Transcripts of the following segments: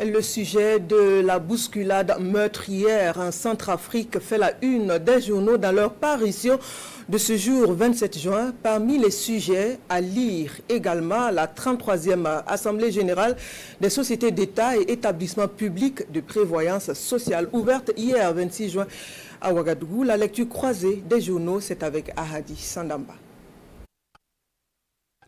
Le sujet de la bousculade meurtrière en Centrafrique fait la une des journaux dans leur parution de ce jour 27 juin. Parmi les sujets à lire également, la 33e Assemblée générale des sociétés d'État et établissements publics de prévoyance sociale ouverte hier 26 juin à Ouagadougou. La lecture croisée des journaux, c'est avec Ahadi Sandamba.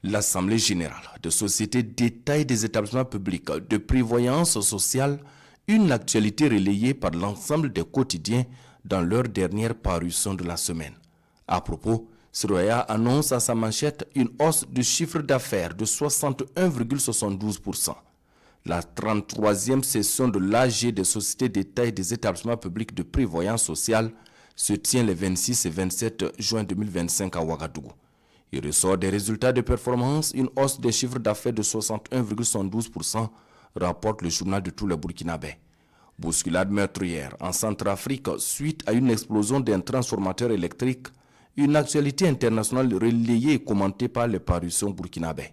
L'Assemblée générale de sociétés d'État et des établissements publics de prévoyance sociale, une actualité relayée par l'ensemble des quotidiens dans leur dernière parution de la semaine. À propos, Sroya annonce à sa manchette une hausse du chiffre d'affaires de 61,72%. La 33e session de l'AG des sociétés d'État et des établissements publics de prévoyance sociale se tient les 26 et 27 juin 2025 à Ouagadougou. Il ressort des résultats de performance une hausse des chiffres d'affaires de 61,72%, rapporte le journal de tous les Burkinabés. Bousculade meurtrière en Centrafrique suite à une explosion d'un transformateur électrique, une actualité internationale relayée et commentée par les parutions burkinabés.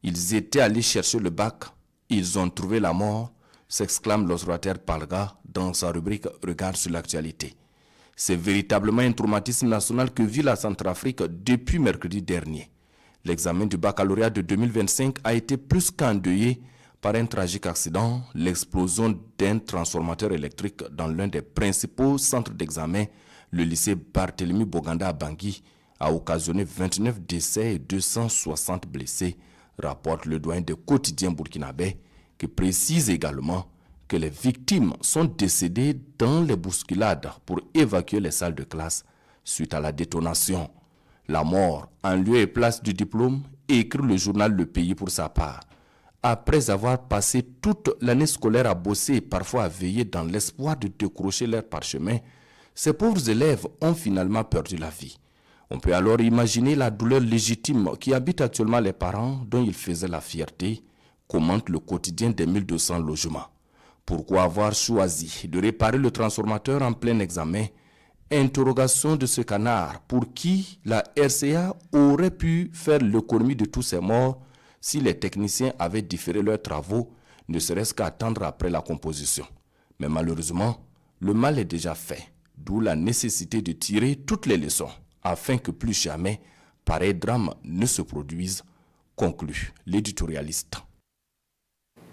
Ils étaient allés chercher le bac, ils ont trouvé la mort, s'exclame l'observateur Palga dans sa rubrique Regard sur l'actualité. C'est véritablement un traumatisme national que vit la Centrafrique depuis mercredi dernier. L'examen du baccalauréat de 2025 a été plus qu'endeuillé par un tragique accident. L'explosion d'un transformateur électrique dans l'un des principaux centres d'examen, le lycée Barthélemy Boganda à Bangui, a occasionné 29 décès et 260 blessés, rapporte le doyen des quotidiens burkinabés, qui précise également que les victimes sont décédées dans les bousculades pour évacuer les salles de classe suite à la détonation. La mort en lieu et place du diplôme, écrit le journal Le Pays pour sa part. Après avoir passé toute l'année scolaire à bosser et parfois à veiller dans l'espoir de décrocher leur parchemin, ces pauvres élèves ont finalement perdu la vie. On peut alors imaginer la douleur légitime qui habite actuellement les parents dont ils faisaient la fierté, commente le quotidien des 1200 logements. Pourquoi avoir choisi de réparer le transformateur en plein examen? Interrogation de ce canard pour qui la RCA aurait pu faire l'économie de tous ces morts si les techniciens avaient différé leurs travaux, ne serait-ce qu'à attendre après la composition. Mais malheureusement, le mal est déjà fait, d'où la nécessité de tirer toutes les leçons afin que plus jamais pareil drame ne se produise, conclut l'éditorialiste.